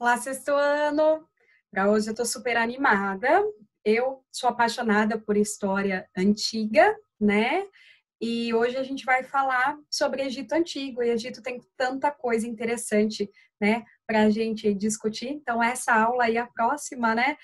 Olá, sexto ano! Para hoje eu estou super animada. Eu sou apaixonada por história antiga, né? E hoje a gente vai falar sobre Egito Antigo. E Egito tem tanta coisa interessante, né, para a gente discutir. Então, essa aula e a próxima, né,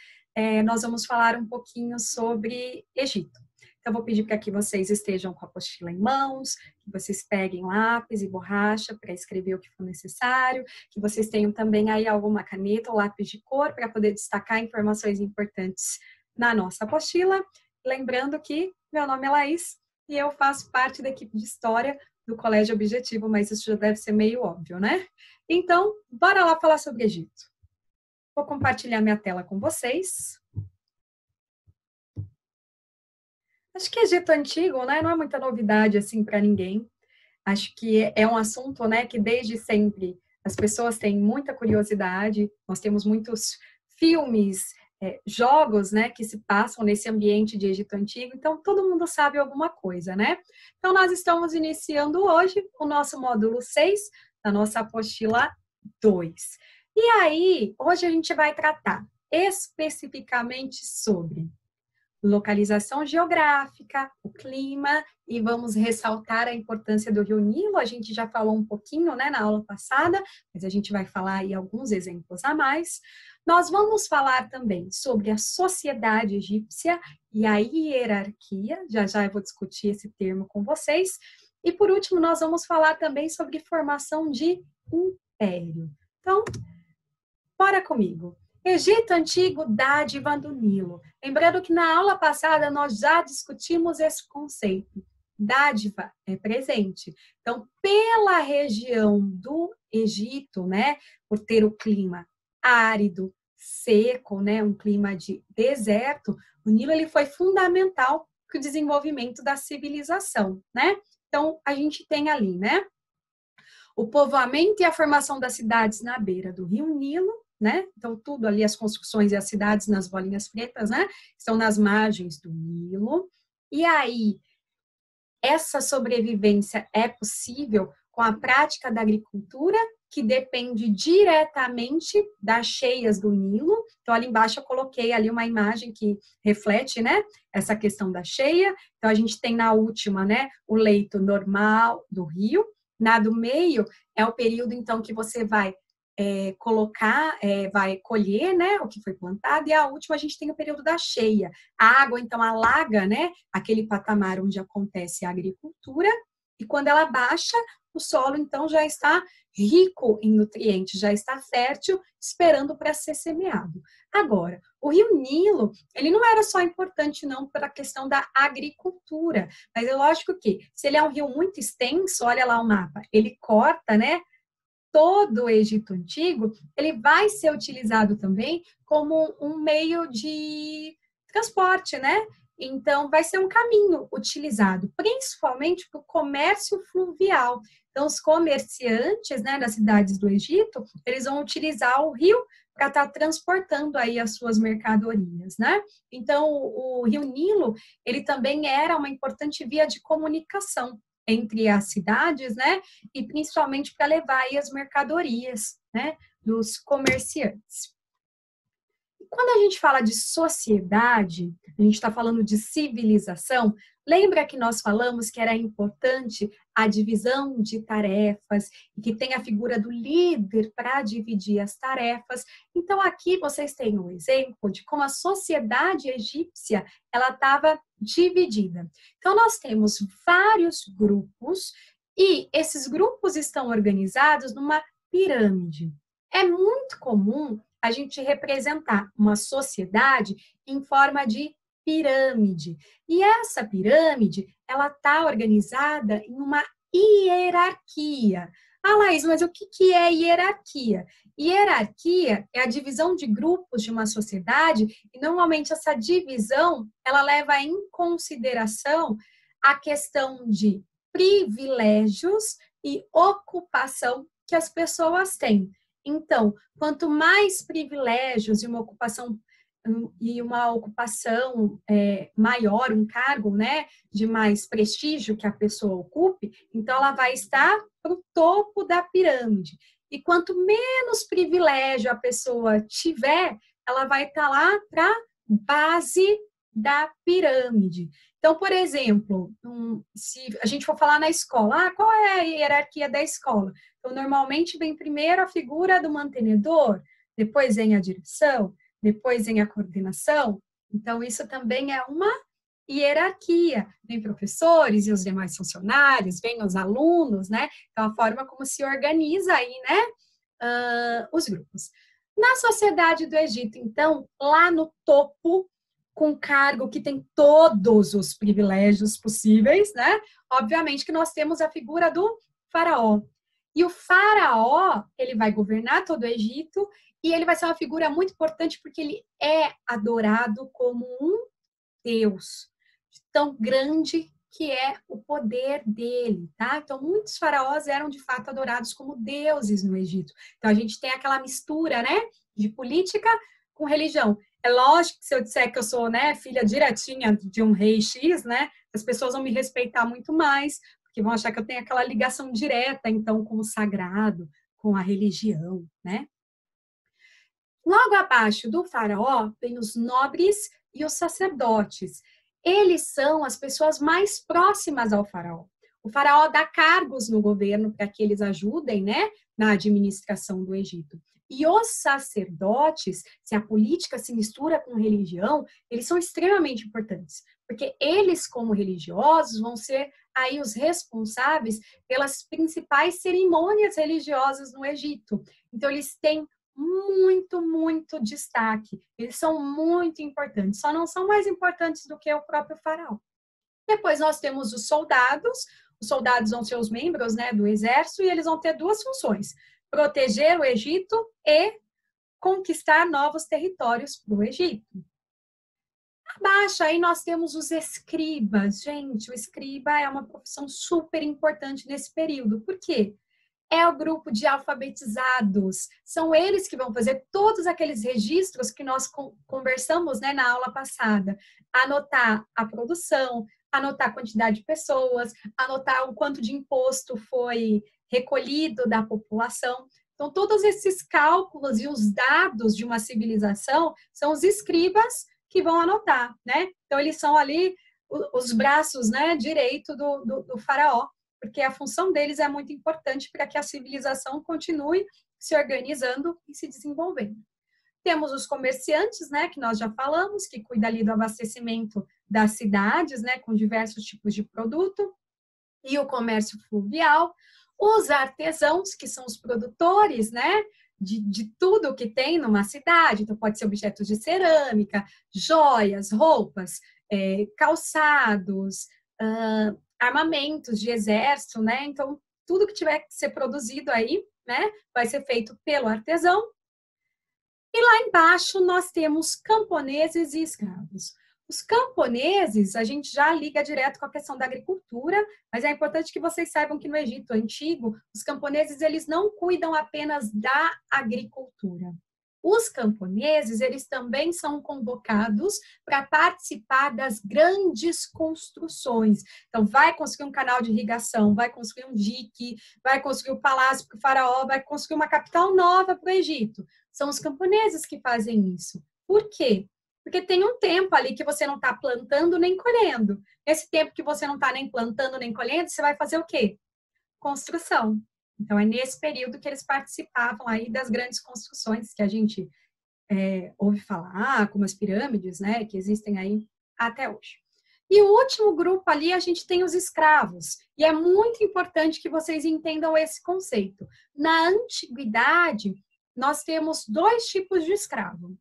nós vamos falar um pouquinho sobre Egito. Então, vou pedir para que vocês estejam com a apostila em mãos, que vocês peguem lápis e borracha para escrever o que for necessário, que vocês tenham também aí alguma caneta ou lápis de cor para poder destacar informações importantes na nossa apostila. Lembrando que meu nome é Laís e eu faço parte da equipe de História do Colégio Objetivo, mas isso já deve ser meio óbvio, né? Então, bora lá falar sobre Egito. Vou compartilhar minha tela com vocês. Acho que Egito Antigo, né, não é muita novidade assim para ninguém. Acho que é um assunto, né, que desde sempre as pessoas têm muita curiosidade. Nós temos muitos filmes, jogos, né, que se passam nesse ambiente de Egito Antigo. Então, todo mundo sabe alguma coisa, né? Então, nós estamos iniciando hoje o nosso módulo 6 da nossa apostila 2. E aí, hoje a gente vai tratar especificamente sobre localização geográfica, o clima, e vamos ressaltar a importância do Rio Nilo. A gente já falou um pouquinho, né, na aula passada, mas a gente vai falar aí alguns exemplos a mais. Nós vamos falar também sobre a sociedade egípcia e a hierarquia, já já eu vou discutir esse termo com vocês. E por último, nós vamos falar também sobre formação de império. Então, bora comigo. Egito Antigo, dádiva do Nilo. Lembrando que na aula passada nós já discutimos esse conceito. Dádiva é presente. Então, pela região do Egito, né, por ter o clima árido, seco, né, um clima de deserto, o Nilo ele foi fundamental para o desenvolvimento da civilização, né? Então, a gente tem ali, né, o povoamento e a formação das cidades na beira do Rio Nilo, né? Então, tudo ali, as construções e as cidades nas bolinhas pretas, né? Estão nas margens do Nilo. E aí, essa sobrevivência é possível com a prática da agricultura, que depende diretamente das cheias do Nilo. Então, ali embaixo eu coloquei ali uma imagem que reflete, né, essa questão da cheia. Então, a gente tem na última, né, o leito normal do rio. Na do meio é o período, então, que você vai colocar, vai colher, né, o que foi plantado, e a última a gente tem o período da cheia. A água, então, alaga, né, aquele patamar onde acontece a agricultura, e quando ela baixa, o solo, então, já está rico em nutrientes, já está fértil, esperando para ser semeado. Agora, o Rio Nilo, ele não era só importante, não, para a questão da agricultura, mas é lógico que, se ele é um rio muito extenso, olha lá o mapa, ele corta, né, todo o Egito Antigo, ele vai ser utilizado também como um meio de transporte, né? Então, vai ser um caminho utilizado, principalmente para o comércio fluvial. Então, os comerciantes, né, das cidades do Egito, eles vão utilizar o rio para estar transportando aí as suas mercadorias, né? Então, o Rio Nilo, ele também era uma importante via de comunicação entre as cidades, né? E principalmente para levar aí as mercadorias, né? Dos comerciantes. E quando a gente fala de sociedade, a gente está falando de civilização, lembra que nós falamos que era importante a divisão de tarefas e que tem a figura do líder para dividir as tarefas. Então aqui vocês têm um exemplo de como a sociedade egípcia ela estava dividida. Então nós temos vários grupos e esses grupos estão organizados numa pirâmide. É muito comum a gente representar uma sociedade em forma de pirâmide. E essa pirâmide, ela está organizada em uma hierarquia. Ah, Laís, mas o que é hierarquia? Hierarquia é a divisão de grupos de uma sociedade e normalmente essa divisão, ela leva em consideração a questão de privilégios e ocupação que as pessoas têm. Então, quanto mais privilégios e uma ocupação e uma ocupação maior, um cargo, né, de mais prestígio que a pessoa ocupe, então ela vai estar para o topo da pirâmide. E quanto menos privilégio a pessoa tiver, ela vai estar lá para a base da pirâmide. Então, por exemplo, se a gente for falar na escola, qual é a hierarquia da escola? Então, normalmente vem primeiro a figura do mantenedor, depois vem a direção, depois vem a coordenação. Então, isso também é uma hierarquia. Vem professores e os demais funcionários, vem os alunos, né? Então, a forma como se organiza aí, né? Os grupos. Na sociedade do Egito, então, lá no topo, com cargo que tem todos os privilégios possíveis, né? Obviamente que nós temos a figura do faraó. E o faraó, ele vai governar todo o Egito e ele vai ser uma figura muito importante porque ele é adorado como um deus, tão grande que é o poder dele, tá? Então, muitos faraós eram, de fato, adorados como deuses no Egito. Então, a gente tem aquela mistura, né, de política com religião. É lógico que se eu disser que eu sou, né, filha diretinha de um rei X, né, as pessoas vão me respeitar muito mais, porque vão achar que eu tenho aquela ligação direta, então, com o sagrado, com a religião, né? Logo abaixo do faraó, vem os nobres e os sacerdotes. Eles são as pessoas mais próximas ao faraó. O faraó dá cargos no governo para que eles ajudem, né, na administração do Egito. E os sacerdotes, se a política se mistura com religião, eles são extremamente importantes, porque eles, como religiosos, vão ser aí os responsáveis pelas principais cerimônias religiosas no Egito. Então, eles têm muito destaque. Eles são muito importantes, só não são mais importantes do que o próprio faraó. Depois nós temos os soldados vão ser os membros, né, do exército, e eles vão ter duas funções: proteger o Egito e conquistar novos territórios para o Egito. Abaixo aí nós temos os escribas. Gente, o escriba é uma profissão super importante nesse período. Por quê? É o grupo de alfabetizados. São eles que vão fazer todos aqueles registros que nós conversamos, né, na aula passada. Anotar a produção, anotar a quantidade de pessoas, anotar o quanto de imposto foi recolhido da população. Então, todos esses cálculos e os dados de uma civilização são os escribas que vão anotar, né? Então, eles são ali os braços, né, direito do faraó, porque a função deles é muito importante para que a civilização continue se organizando e se desenvolvendo. Temos os comerciantes, né, que nós já falamos, que cuida ali do abastecimento das cidades, né, com diversos tipos de produto, e o comércio fluvial. Os artesãos, que são os produtores, né, de tudo que tem numa cidade, então pode ser objetos de cerâmica, joias, roupas, calçados, armamentos de exército, né? Então, tudo que tiver que ser produzido aí, né, vai ser feito pelo artesão. E lá embaixo nós temos camponeses e escravos. Os camponeses, a gente já liga direto com a questão da agricultura, mas é importante que vocês saibam que no Egito Antigo, os camponeses, eles não cuidam apenas da agricultura. Os camponeses, eles também são convocados para participar das grandes construções. Então, vai construir um canal de irrigação, vai construir um dique, vai construir um palácio para o faraó, vai construir uma capital nova para o Egito. São os camponeses que fazem isso. Por quê? Porque tem um tempo ali que você não está plantando nem colhendo. Nesse tempo que você não está nem plantando nem colhendo, você vai fazer o quê? Construção. Então, é nesse período que eles participavam aí das grandes construções que a gente ouve falar, como as pirâmides, né, que existem aí até hoje. E o último grupo ali, a gente tem os escravos. E é muito importante que vocês entendam esse conceito. Na antiguidade, nós temos dois tipos de escravo.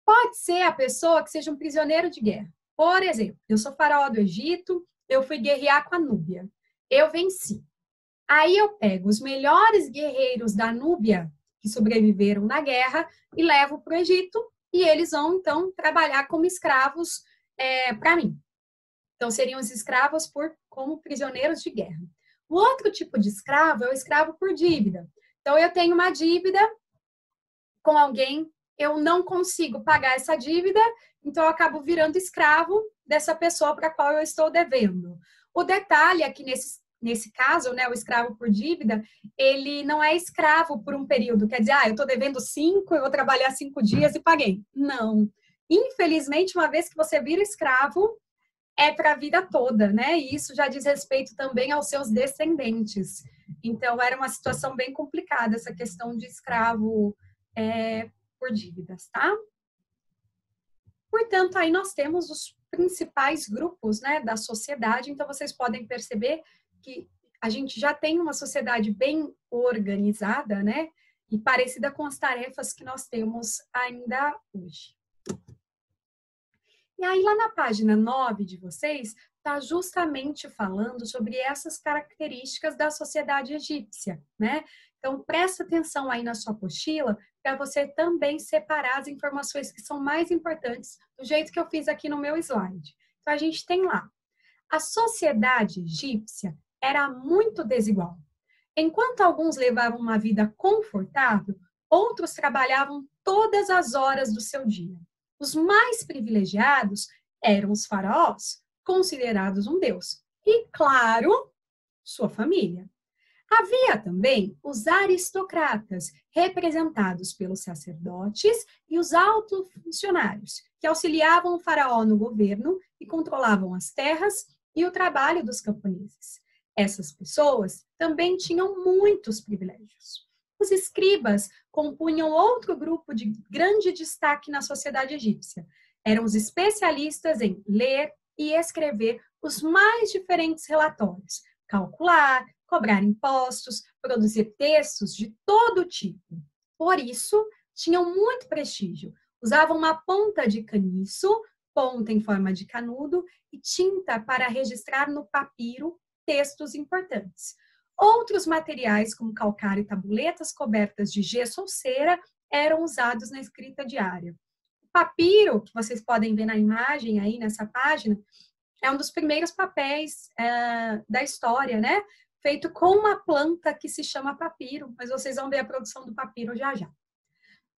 Pode ser a pessoa que seja um prisioneiro de guerra. Por exemplo, eu sou faraó do Egito, eu fui guerrear com a Núbia. Eu venci. Aí eu pego os melhores guerreiros da Núbia que sobreviveram na guerra e levo para o Egito e eles vão, então, trabalhar como escravos para mim. Então, seriam os escravos como prisioneiros de guerra. O outro tipo de escravo é o escravo por dívida. Então, eu tenho uma dívida com alguém, eu não consigo pagar essa dívida, então eu acabo virando escravo dessa pessoa para a qual eu estou devendo. O detalhe é que nesse caso, né, o escravo por dívida, ele não é escravo por um período, quer dizer, eu estou devendo 5, eu vou trabalhar 5 dias e paguei. Não. Infelizmente, uma vez que você vira escravo, é para a vida toda, né? E isso já diz respeito também aos seus descendentes. Então, era uma situação bem complicada, essa questão de escravo por dívidas, tá? Portanto, aí nós temos os principais grupos, né, da sociedade. Então, vocês podem perceber que a gente já tem uma sociedade bem organizada, né, e parecida com as tarefas que nós temos ainda hoje. E aí, lá na página 9 de vocês, está justamente falando sobre essas características da sociedade egípcia, né? Então, presta atenção aí na sua apostila para você também separar as informações que são mais importantes, do jeito que eu fiz aqui no meu slide. Então, a gente tem lá, a sociedade egípcia era muito desigual. Enquanto alguns levavam uma vida confortável, outros trabalhavam todas as horas do seu dia. Os mais privilegiados eram os faraós, considerados um deus. E, claro, sua família. Havia também os aristocratas, representados pelos sacerdotes e os altos funcionários, que auxiliavam o faraó no governo e controlavam as terras e o trabalho dos camponeses. Essas pessoas também tinham muitos privilégios. Os escribas compunham outro grupo de grande destaque na sociedade egípcia. Eram os especialistas em ler e escrever os mais diferentes relatórios, calcular, cobrar impostos, produzir textos de todo tipo. Por isso, tinham muito prestígio. Usavam uma ponta de caniço, ponta em forma de canudo, e tinta para registrar no papiro textos importantes. Outros materiais, como calcário e tabuletas cobertas de gesso ou cera, eram usados na escrita diária. O papiro, que vocês podem ver na imagem aí nessa página, é um dos primeiros papéis da história, né? Feito com uma planta que se chama papiro, mas vocês vão ver a produção do papiro já já.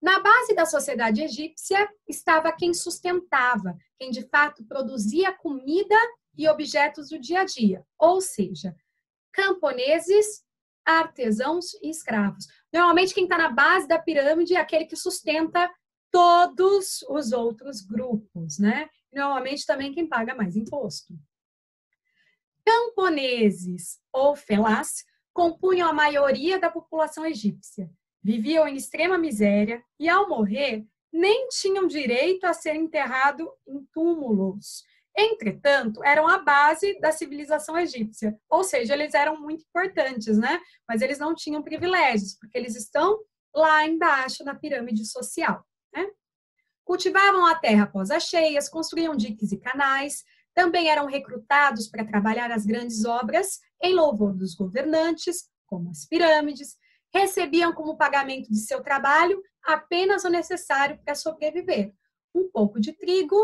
Na base da sociedade egípcia estava quem sustentava, quem de fato produzia comida e objetos do dia a dia, ou seja, camponeses, artesãos e escravos. Normalmente, quem está na base da pirâmide é aquele que sustenta todos os outros grupos, né? Normalmente, também quem paga mais imposto. Camponeses ou felás compunham a maioria da população egípcia. Viviam em extrema miséria e, ao morrer, nem tinham direito a ser enterrado em túmulos. Entretanto, eram a base da civilização egípcia, ou seja, eles eram muito importantes, né? Mas eles não tinham privilégios, porque eles estão lá embaixo na pirâmide social, né? Cultivavam a terra após as cheias, construíam diques e canais, também eram recrutados para trabalhar as grandes obras em louvor dos governantes, como as pirâmides, recebiam como pagamento de seu trabalho apenas o necessário para sobreviver: um pouco de trigo,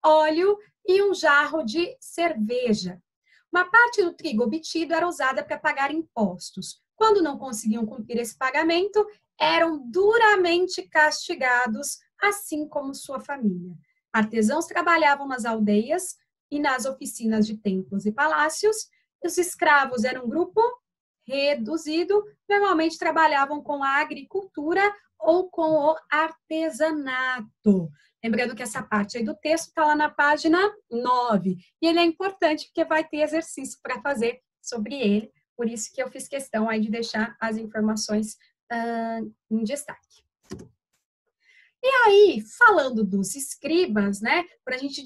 óleo e um jarro de cerveja. Uma parte do trigo obtido era usada para pagar impostos. Quando não conseguiam cumprir esse pagamento, eram duramente castigados, assim como sua família. Artesãos trabalhavam nas aldeias e nas oficinas de templos e palácios. Os escravos eram um grupo reduzido, normalmente trabalhavam com a agricultura ou com o artesanato. Lembrando que essa parte aí do texto está lá na página 9. E ele é importante porque vai ter exercício para fazer sobre ele. Por isso que eu fiz questão aí de deixar as informações em destaque. E aí, falando dos escribas, né? Quando a gente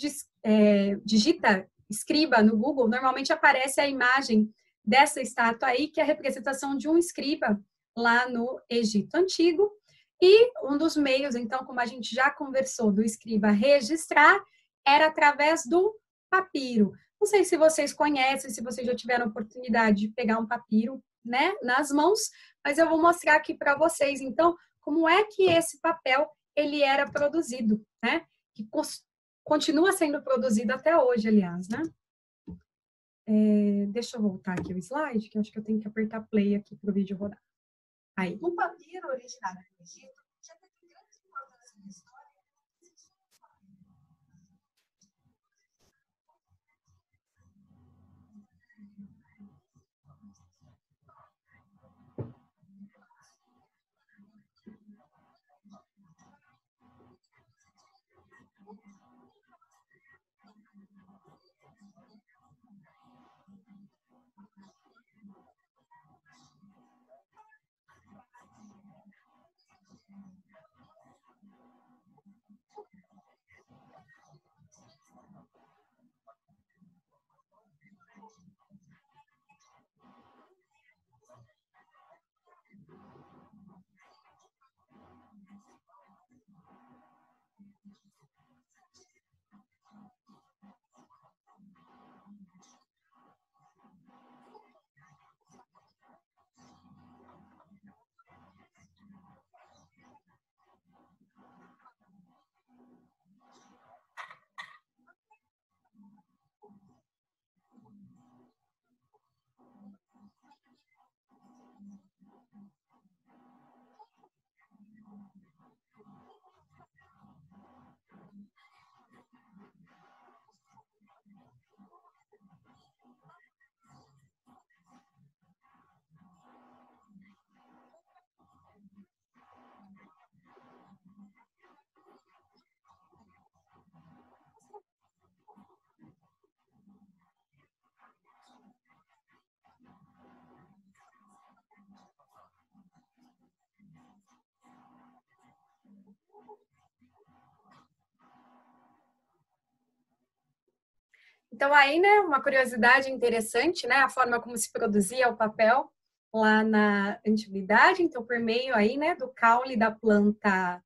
digita escriba no Google, normalmente aparece a imagem dessa estátua aí, que é a representação de um escriba lá no Egito Antigo. E um dos meios, então, como a gente já conversou, do escriba registrar, era através do papiro. Não sei se vocês conhecem, se vocês já tiveram a oportunidade de pegar um papiro, né, nas mãos, mas eu vou mostrar aqui para vocês, então, como é que esse papel ele era produzido, né? Que continua sendo produzido até hoje, aliás, né? Deixa eu voltar aqui o slide, que eu acho que eu tenho que apertar play aqui para o vídeo rodar. Aí. O papiro originário do Egito já teve grande importância na Então, aí, né, uma curiosidade interessante, né, a forma como se produzia o papel lá na antiguidade, então, por meio aí, né, do caule da planta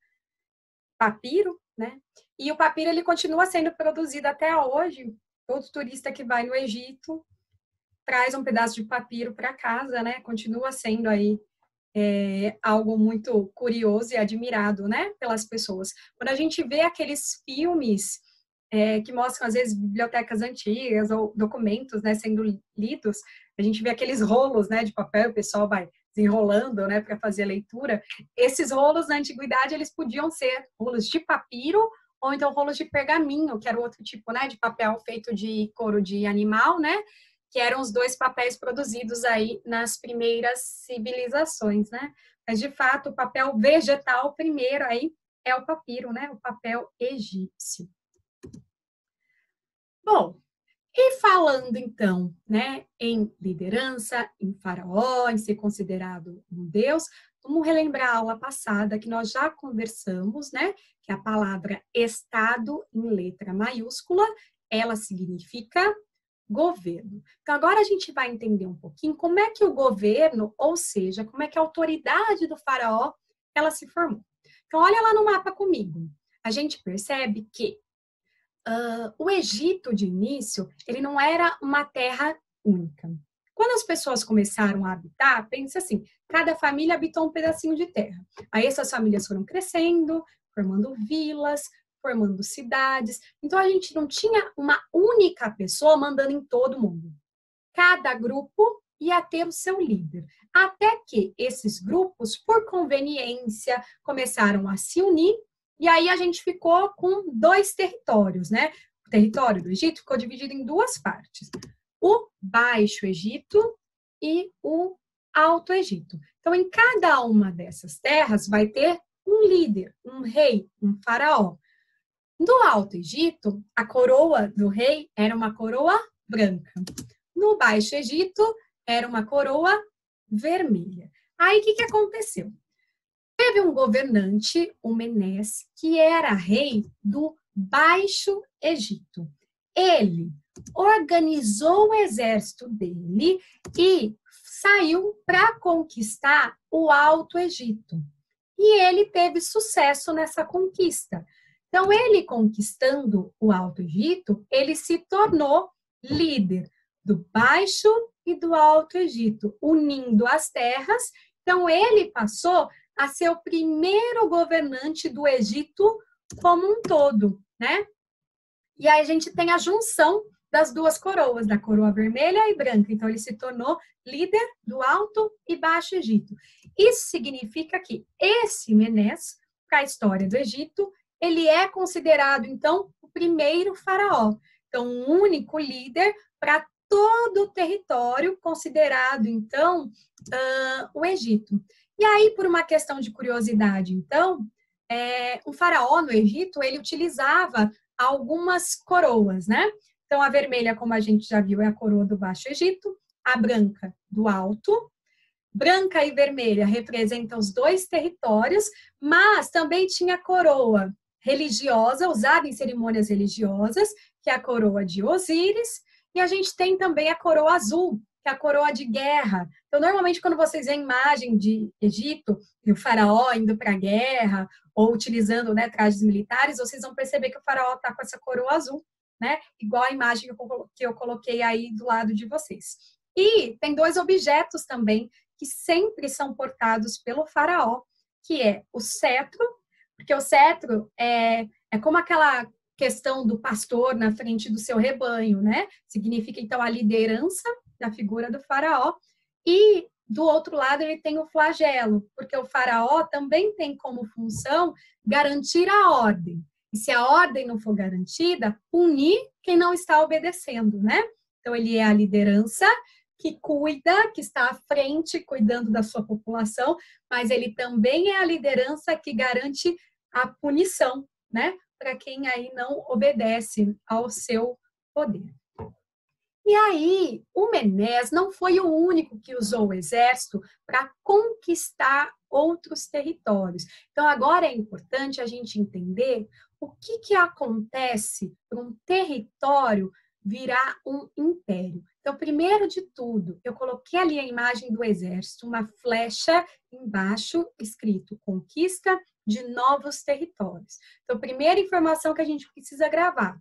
papiro, né, e o papiro, ele continua sendo produzido até hoje. Todo turista que vai no Egito traz um pedaço de papiro para casa, né, continua sendo aí algo muito curioso e admirado, né, pelas pessoas. Quando a gente vê aqueles filmes que mostram, às vezes, bibliotecas antigas ou documentos, né, sendo lidos, a gente vê aqueles rolos, né, de papel, o pessoal vai desenrolando, né, para fazer a leitura. Esses rolos, na antiguidade, eles podiam ser rolos de papiro ou então rolos de pergaminho, que era outro tipo, né, de papel feito de couro de animal, né, que eram os dois papéis produzidos aí nas primeiras civilizações, né? Mas, de fato, o papel vegetal primeiro aí é o papiro, né? O papel egípcio. Bom, e falando então, né, em liderança, em faraó, em ser considerado um deus, vamos relembrar a aula passada que nós já conversamos, né, que a palavra Estado em letra maiúscula, ela significa governo. Então, agora a gente vai entender um pouquinho como é que o governo, ou seja, como é que a autoridade do faraó, ela se formou. Então, olha lá no mapa comigo. A gente percebe que o Egito, de início, ele não era uma terra única. Quando as pessoas começaram a habitar, pensa assim, cada família habitou um pedacinho de terra. Aí essas famílias foram crescendo, formando vilas, formando cidades. Então a gente não tinha uma única pessoa mandando em todo mundo. Cada grupo ia ter o seu líder. Até que esses grupos, por conveniência, começaram a se unir, e aí a gente ficou com dois territórios, né? O território do Egito ficou dividido em duas partes: o Baixo Egito e o Alto Egito. Então, em cada uma dessas terras vai ter um líder, um rei, um faraó. No Alto Egito, a coroa do rei era uma coroa branca. No Baixo Egito, era uma coroa vermelha. Aí, o que aconteceu? Teve um governante, o Menes, que era rei do Baixo Egito. Ele organizou o exército dele e saiu para conquistar o Alto Egito. E ele teve sucesso nessa conquista. Então, ele conquistando o Alto Egito, ele se tornou líder do Baixo e do Alto Egito, unindo as terras. Então, ele passou a ser o primeiro governante do Egito como um todo, né? E aí a gente tem a junção das duas coroas, da coroa vermelha e branca. Então, ele se tornou líder do Alto e Baixo Egito. Isso significa que esse Menes, para a história do Egito, ele é considerado, então, o primeiro faraó. Então, um único líder para todo o território, considerado, então, o Egito. E aí, por uma questão de curiosidade, então, o faraó no Egito, ele utilizava algumas coroas, né? Então, a vermelha, como a gente já viu, é a coroa do Baixo Egito, a branca do Alto. Branca e vermelha representam os dois territórios, mas também tinha a coroa religiosa, usada em cerimônias religiosas, que é a coroa de Osíris, e a gente tem também a coroa azul, que é a coroa de guerra. Então, normalmente, quando vocês veem imagem de Egito, e o faraó indo para a guerra, ou utilizando, né, trajes militares, vocês vão perceber que o faraó está com essa coroa azul, né? Igual a imagem que eu coloquei aí do lado de vocês. E tem dois objetos também que sempre são portados pelo faraó, que é o cetro, porque o cetro é como aquela questão do pastor na frente do seu rebanho, né? Significa, então, a liderança da figura do faraó. E, do outro lado, ele tem o flagelo, porque o faraó também tem como função garantir a ordem. E se a ordem não for garantida, punir quem não está obedecendo, né? Então, ele é a liderança que cuida, que está à frente, cuidando da sua população, mas ele também é a liderança que garante a punição, né? Para quem aí não obedece ao seu poder. E aí, o Menes não foi o único que usou o exército para conquistar outros territórios. Então, agora é importante a gente entender o que acontece para um território virar um império. Então, primeiro de tudo, eu coloquei ali a imagem do exército, uma flecha embaixo, escrito conquista de novos territórios. Então, primeira informação que a gente precisa gravar.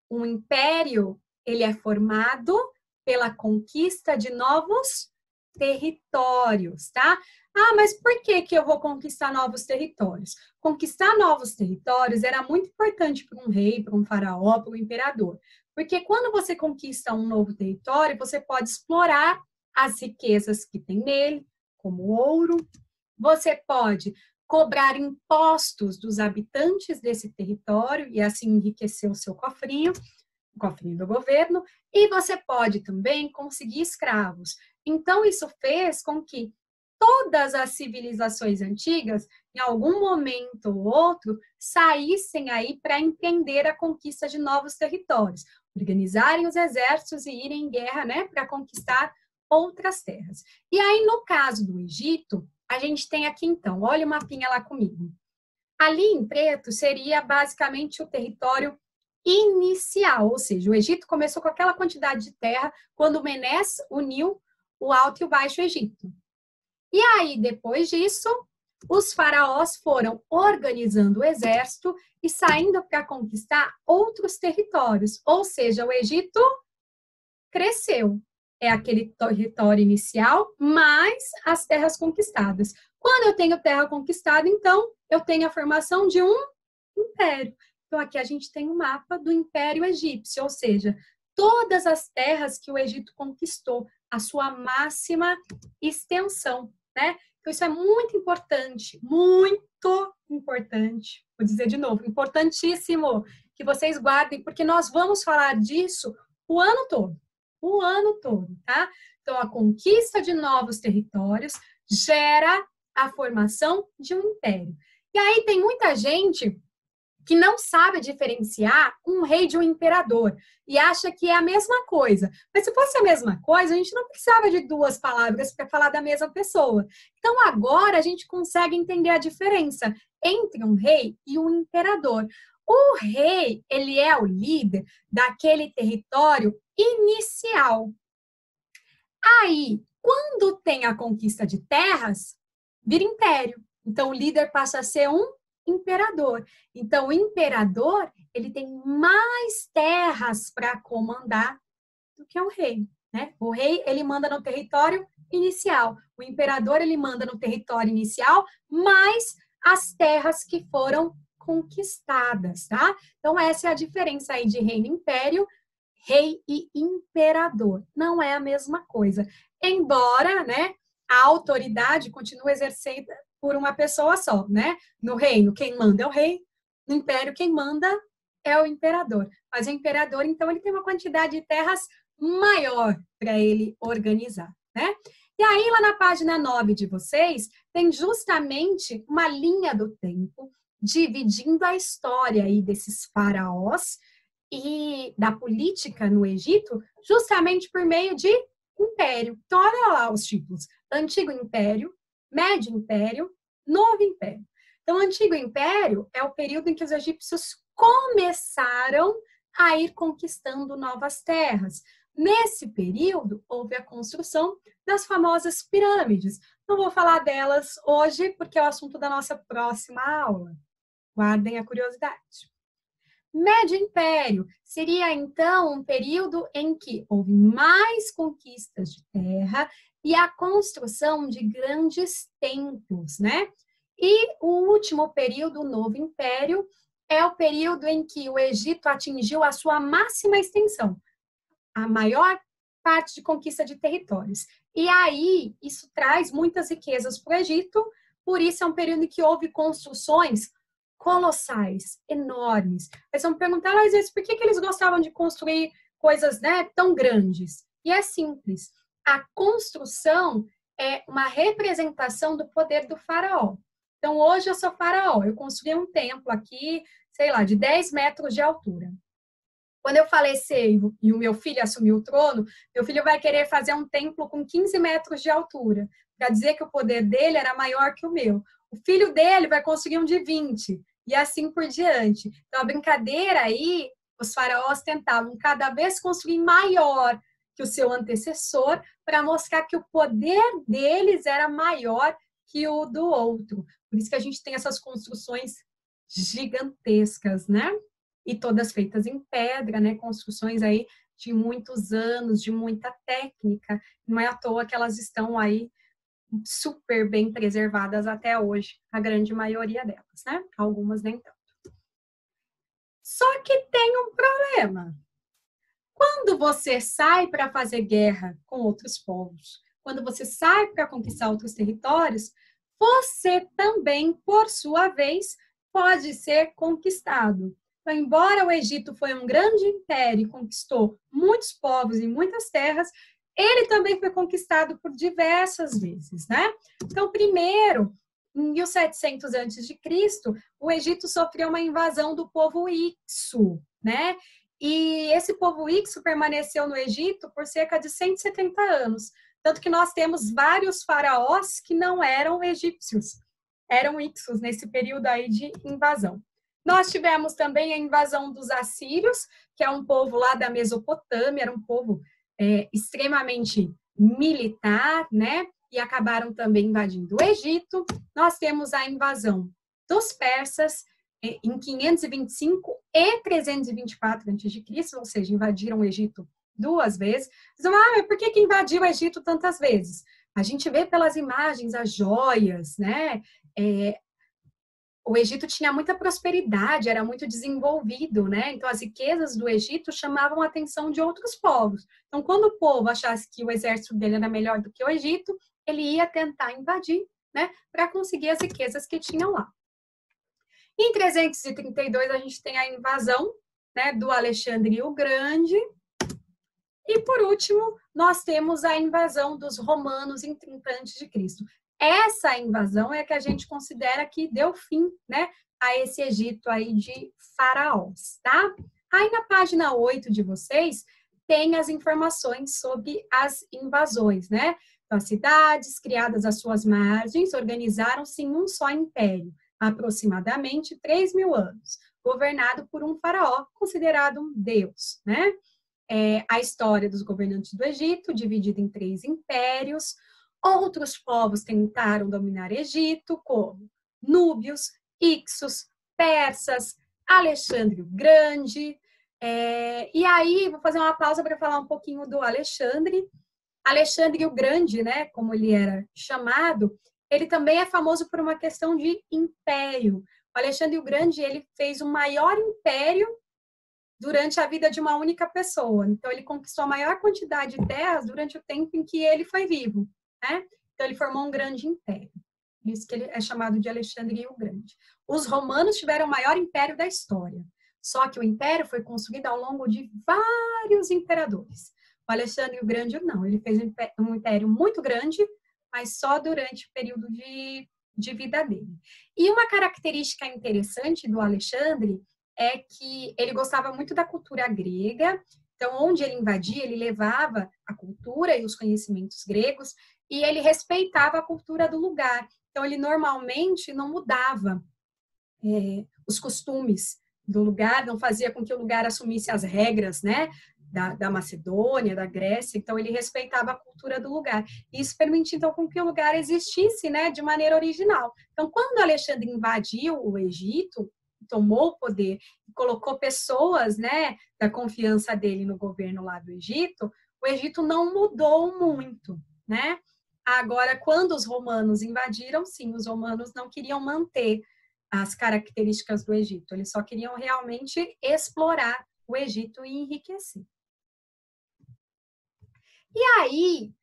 Um império, ele é formado pela conquista de novos territórios, tá? Ah, mas por que que eu vou conquistar novos territórios? Conquistar novos territórios era muito importante para um rei, para um faraó, para um imperador. Porque quando você conquista um novo território, você pode explorar as riquezas que tem nele, como ouro. Você pode cobrar impostos dos habitantes desse território e assim enriquecer o seu cofrinho, o cofrinho do governo, e você pode também conseguir escravos. Então, isso fez com que todas as civilizações antigas, em algum momento ou outro, saíssem aí para empreender a conquista de novos territórios, organizarem os exércitos e irem em guerra, né, para conquistar outras terras. E aí, no caso do Egito, a gente tem aqui então, olha o mapinha lá comigo. Ali em preto seria basicamente o território inicial, ou seja, o Egito começou com aquela quantidade de terra quando Menes uniu o Alto e o Baixo Egito. E aí, depois disso, os faraós foram organizando o exército e saindo para conquistar outros territórios, ou seja, o Egito cresceu. É aquele território inicial, mais as terras conquistadas. Quando eu tenho terra conquistada, então, eu tenho a formação de um império. Então, aqui a gente tem um mapa do Império Egípcio, ou seja, todas as terras que o Egito conquistou, a sua máxima extensão, né? Então, isso é muito importante, vou dizer de novo, importantíssimo que vocês guardem, porque nós vamos falar disso o ano todo, tá? Então, a conquista de novos territórios gera a formação de um império. E aí tem muita gente que não sabe diferenciar um rei de um imperador e acha que é a mesma coisa. Mas se fosse a mesma coisa, a gente não precisava de duas palavras para falar da mesma pessoa. Então agora a gente consegue entender a diferença entre um rei e um imperador. O rei, ele é o líder daquele território inicial. Aí, quando tem a conquista de terras, vira império. Então o líder passa a ser um imperador. Então, o imperador, ele tem mais terras para comandar do que o rei, né? O rei, ele manda no território inicial. O imperador, ele manda no território inicial, mais as terras que foram conquistadas, tá? Então, essa é a diferença aí de reino e império, rei e imperador. Não é a mesma coisa. Embora, né, a autoridade continue exercida por uma pessoa só, né? No reino, quem manda é o rei, no império, quem manda é o imperador. Mas o imperador, então, ele tem uma quantidade de terras maior para ele organizar, né? E aí, lá na página 9 de vocês, tem justamente uma linha do tempo dividindo a história aí desses faraós e da política no Egito, justamente por meio de império. Então, olha lá os títulos: Antigo Império, Médio Império, Novo Império. Então, o Antigo Império é o período em que os egípcios começaram a ir conquistando novas terras. Nesse período, houve a construção das famosas pirâmides. Não vou falar delas hoje, porque é o assunto da nossa próxima aula. Guardem a curiosidade. Médio Império seria, então, um período em que houve mais conquistas de terra e a construção de grandes templos, né? E o último período, o Novo Império, é o período em que o Egito atingiu a sua máxima extensão, a maior parte de conquista de territórios. E aí, isso traz muitas riquezas para o Egito, por isso é um período em que houve construções colossais, enormes. Eles vão perguntar, às vezes, por que eles gostavam de construir coisas, né, tão grandes? E é simples. A construção é uma representação do poder do faraó. Então, hoje eu sou faraó. Eu construí um templo aqui, sei lá, de 10 metros de altura. Quando eu falecer e o meu filho assumir o trono, meu filho vai querer fazer um templo com 15 metros de altura, para dizer que o poder dele era maior que o meu. O filho dele vai conseguir um de 20, e assim por diante. Então, a brincadeira aí, os faraós tentavam cada vez construir maior que o seu antecessor para mostrar que o poder deles era maior que o do outro. Por isso que a gente tem essas construções gigantescas, né? E todas feitas em pedra, né? Construções aí de muitos anos, de muita técnica. Não é à toa que elas estão aí super bem preservadas até hoje, a grande maioria delas, né? Algumas nem tanto. Só que tem um problema. Quando você sai para fazer guerra com outros povos, quando você sai para conquistar outros territórios, você também, por sua vez, pode ser conquistado. Então, embora o Egito foi um grande império e conquistou muitos povos e muitas terras, ele também foi conquistado por diversas vezes, né? Então, primeiro, em 1700 a.C., o Egito sofreu uma invasão do povo Hyksos, né? E esse povo Hyksos permaneceu no Egito por cerca de 170 anos. Tanto que nós temos vários faraós que não eram egípcios, eram Hyksos nesse período aí de invasão. Nós tivemos também a invasão dos assírios, que é um povo lá da Mesopotâmia, era um povo extremamente militar, né? E acabaram também invadindo o Egito. Nós temos a invasão dos persas em 525 e 324 a.C., ou seja, invadiram o Egito duas vezes. Mas por que invadiu o Egito tantas vezes? A gente vê pelas imagens as joias, né? O Egito tinha muita prosperidade, era muito desenvolvido, né? Então, as riquezas do Egito chamavam a atenção de outros povos. Então, quando o povo achasse que o exército dele era melhor do que o Egito, ele ia tentar invadir, né? Para conseguir as riquezas que tinham lá. Em 332, a gente tem a invasão, né, do Alexandre o Grande. E, por último, nós temos a invasão dos romanos em 30 a.C. Essa invasão é que a gente considera que deu fim, né, a esse Egito aí de faraós, tá? Aí na página 8 de vocês tem as informações sobre as invasões, né? Então, as cidades criadas às suas margens organizaram-se em um só império, há aproximadamente 3.000 anos, governado por um faraó, considerado um deus, né? A história dos governantes do Egito, dividida em 3 impérios. Outros povos tentaram dominar o Egito, como núbios, hicsos, persas, Alexandre o Grande. E aí, vou fazer uma pausa para falar um pouquinho do Alexandre. Alexandre o Grande, né, como ele era chamado, ele também é famoso por uma questão de império. O Alexandre o Grande, ele fez o maior império durante a vida de uma única pessoa. Então, ele conquistou a maior quantidade de terras durante o tempo em que ele foi vivo, né? Então, ele formou um grande império. Isso que ele é chamado de Alexandre o Grande. Os romanos tiveram o maior império da história. Só que o império foi construído ao longo de vários imperadores. O Alexandre o Grande, não. Ele fez um império muito grande, mas só durante o período de vida dele. E uma característica interessante do Alexandre é que ele gostava muito da cultura grega. Então, onde ele invadia, ele levava a cultura e os conhecimentos gregos, e ele respeitava a cultura do lugar. Então, ele normalmente não mudava os costumes do lugar, não fazia com que o lugar assumisse as regras, né, da Macedônia, da Grécia. Então, ele respeitava a cultura do lugar. Isso permitia, então, com que o lugar existisse, né, de maneira original. Então, quando Alexandre invadiu o Egito, tomou o poder e colocou pessoas, né, da confiança dele no governo lá do Egito, o Egito não mudou muito, né? Agora, quando os romanos invadiram, sim, os romanos não queriam manter as características do Egito, eles só queriam realmente explorar o Egito e enriquecer. E aí,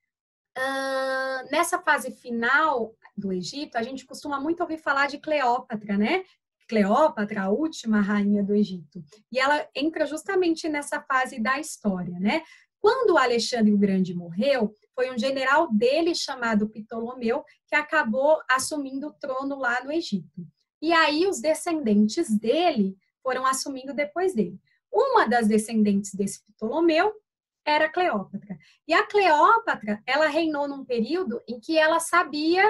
nessa fase final do Egito, a gente costuma muito ouvir falar de Cleópatra, né? Cleópatra, a última rainha do Egito. E ela entra justamente nessa fase da história, né? Quando Alexandre o Grande morreu, foi um general dele chamado Ptolomeu que acabou assumindo o trono lá no Egito. E aí os descendentes dele foram assumindo depois dele. Uma das descendentes desse Ptolomeu era Cleópatra. E a Cleópatra, ela reinou num período em que ela sabia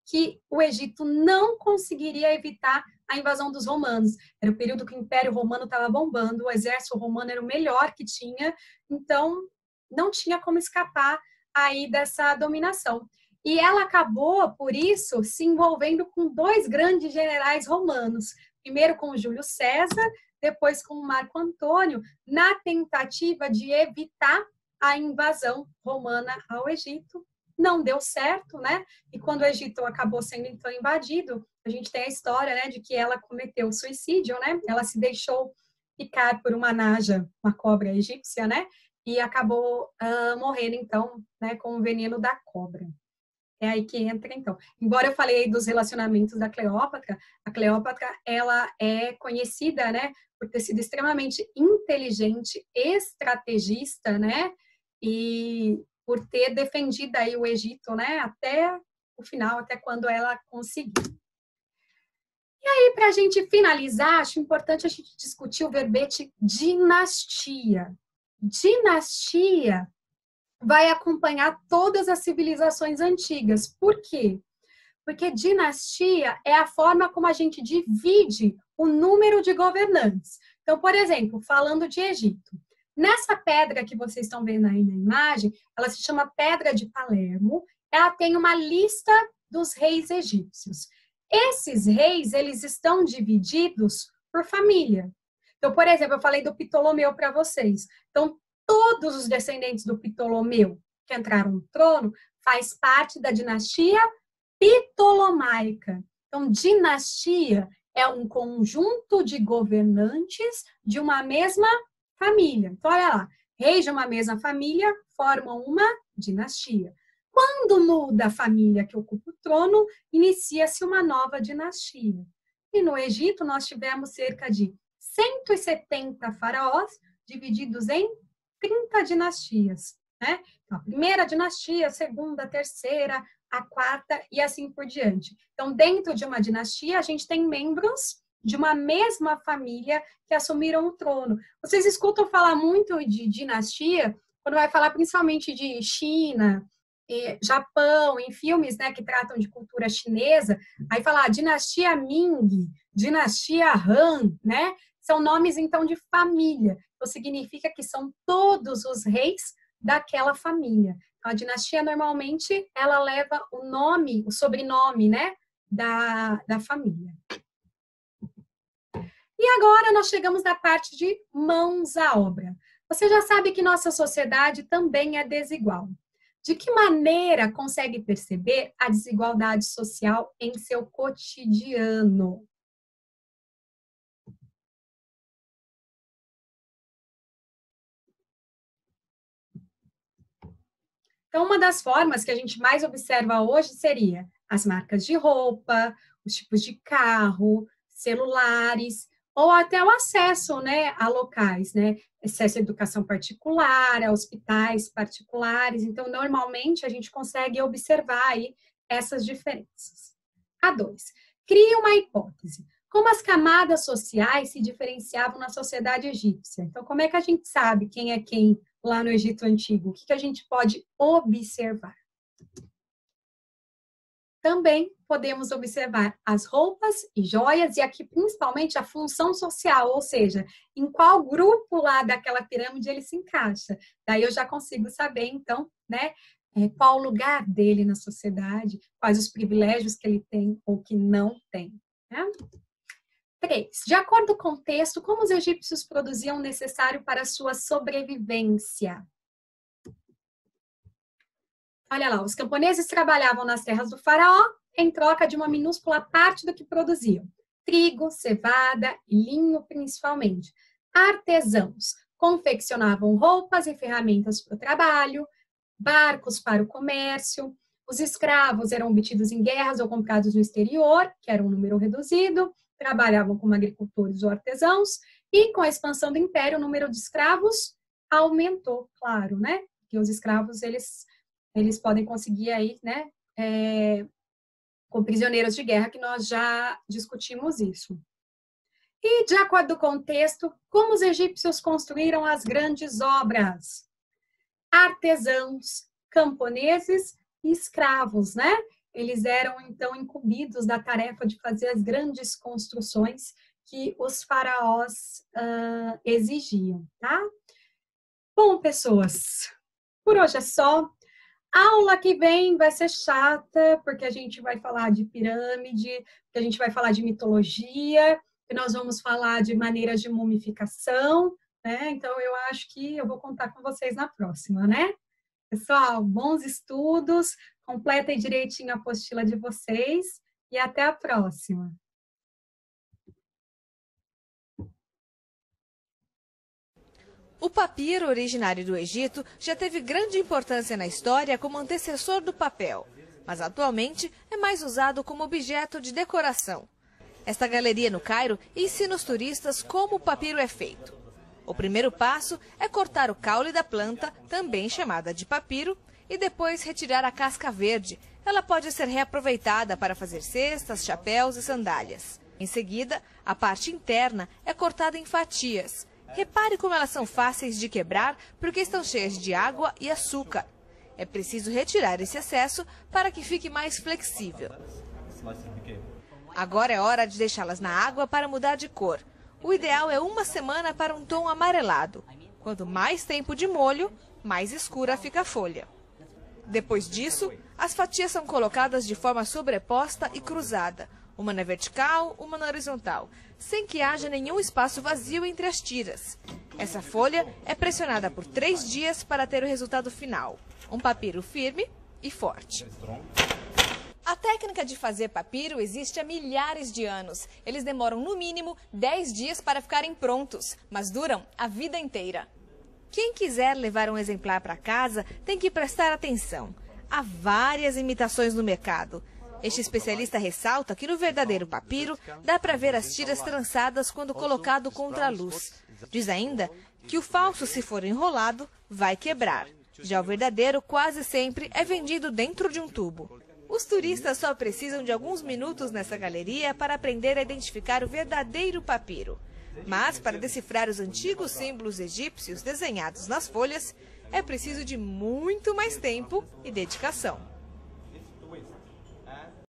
que o Egito não conseguiria evitar a invasão dos romanos. Era o período que o Império Romano estava bombando, o exército romano era o melhor que tinha, então não tinha como escapar aí dessa dominação. E ela acabou, por isso, se envolvendo com dois grandes generais romanos, primeiro com Júlio César, depois com Marco Antônio, na tentativa de evitar a invasão romana ao Egito. Não deu certo, né? E quando o Egito acabou sendo então invadido, a gente tem a história, né, de que ela cometeu suicídio, né? Ela se deixou picar por uma naja, uma cobra egípcia, né? E acabou morrendo então, né, com o veneno da cobra. É aí que entra, então. Embora eu falei dos relacionamentos da Cleópatra, a Cleópatra, ela é conhecida, né, por ter sido extremamente inteligente, estrategista, né, e por ter defendido aí o Egito, né, até o final, até quando ela conseguiu. E aí, para a gente finalizar, acho importante a gente discutir o verbete dinastia. Dinastia vai acompanhar todas as civilizações antigas. Por quê? Porque dinastia é a forma como a gente divide o número de governantes. Então, por exemplo, falando de Egito, nessa pedra que vocês estão vendo aí na imagem, ela se chama Pedra de Palermo, ela tem uma lista dos reis egípcios. Esses reis, eles estão divididos por família. Então, por exemplo, eu falei do Ptolomeu para vocês. Então, todos os descendentes do Ptolomeu que entraram no trono faz parte da dinastia ptolomaica. Então, dinastia é um conjunto de governantes de uma mesma família. Então, olha lá, reis de uma mesma família formam uma dinastia. Quando muda a família que ocupa o trono, inicia-se uma nova dinastia. E no Egito, nós tivemos cerca de 170 faraós divididos em 30 dinastias, né? Então, a primeira dinastia, a segunda, a terceira, a quarta e assim por diante. Então, dentro de uma dinastia, a gente tem membros de uma mesma família que assumiram o trono. Vocês escutam falar muito de dinastia, quando vai falar principalmente de China, Japão, em filmes, né, que tratam de cultura chinesa, aí falar dinastia Ming, dinastia Han, né? São nomes, então, de família. Então, significa que são todos os reis daquela família. Então, a dinastia, normalmente, ela leva o nome, o sobrenome, né, da família. E agora nós chegamos na parte de mãos à obra. Você já sabe que nossa sociedade também é desigual. De que maneira consegue perceber a desigualdade social em seu cotidiano? Então, uma das formas que a gente mais observa hoje seria as marcas de roupa, os tipos de carro, celulares, ou até o acesso, né, a locais, né? Acesso à educação particular, a hospitais particulares. Então, normalmente, a gente consegue observar aí essas diferenças. A2. Cria uma hipótese. Como as camadas sociais se diferenciavam na sociedade egípcia? Então, como é que a gente sabe quem é quem lá no Egito Antigo? O que a gente pode observar? Também podemos observar as roupas e joias, e aqui principalmente a função social, ou seja, em qual grupo lá daquela pirâmide ele se encaixa. Daí eu já consigo saber, então, né, qual o lugar dele na sociedade, quais os privilégios que ele tem ou que não tem. Né? 3. De acordo com o texto, como os egípcios produziam o necessário para a sua sobrevivência? Olha lá, os camponeses trabalhavam nas terras do faraó em troca de uma minúscula parte do que produziam. Trigo, cevada e linho, principalmente. Artesãos confeccionavam roupas e ferramentas para o trabalho, barcos para o comércio. Os escravos eram obtidos em guerras ou comprados no exterior, que era um número reduzido, trabalhavam como agricultores ou artesãos, e com a expansão do império, o número de escravos aumentou, claro, né? Porque os escravos, eles podem conseguir aí, né, com prisioneiros de guerra, que nós já discutimos isso. E, de acordo com o texto, como os egípcios construíram as grandes obras? Artesãos, camponeses e escravos, né? eles eram, então, incumbidos da tarefa de fazer as grandes construções que os faraós exigiam, tá? Bom, pessoas, por hoje é só. A aula que vem vai ser chata, porque a gente vai falar de pirâmide, porque a gente vai falar de mitologia, que nós vamos falar de maneiras de mumificação, né? Então, eu acho que eu vou contar com vocês na próxima, né? Pessoal, bons estudos, completem direitinho a apostila de vocês e até a próxima. O papiro, originário do Egito, já teve grande importância na história como antecessor do papel, mas atualmente é mais usado como objeto de decoração. Esta galeria no Cairo ensina os turistas como o papiro é feito. O primeiro passo é cortar o caule da planta, também chamada de papiro, e depois retirar a casca verde. Ela pode ser reaproveitada para fazer cestas, chapéus e sandálias. Em seguida, a parte interna é cortada em fatias. Repare como elas são fáceis de quebrar porque estão cheias de água e açúcar. É preciso retirar esse excesso para que fique mais flexível. Agora é hora de deixá-las na água para mudar de cor. O ideal é 1 semana para um tom amarelado. Quanto mais tempo de molho, mais escura fica a folha. Depois disso, as fatias são colocadas de forma sobreposta e cruzada. Uma na vertical, uma na horizontal, sem que haja nenhum espaço vazio entre as tiras. Essa folha é pressionada por 3 dias para ter o resultado final, um papiro firme e forte. A técnica de fazer papiro existe há milhares de anos. Eles demoram no mínimo 10 dias para ficarem prontos, mas duram a vida inteira. Quem quiser levar um exemplar para casa tem que prestar atenção. Há várias imitações no mercado. Este especialista ressalta que no verdadeiro papiro dá para ver as tiras trançadas quando colocado contra a luz. Diz ainda que o falso, se for enrolado, vai quebrar. Já o verdadeiro quase sempre é vendido dentro de um tubo. Os turistas só precisam de alguns minutos nessa galeria para aprender a identificar o verdadeiro papiro. Mas para decifrar os antigos símbolos egípcios desenhados nas folhas, é preciso de muito mais tempo e dedicação.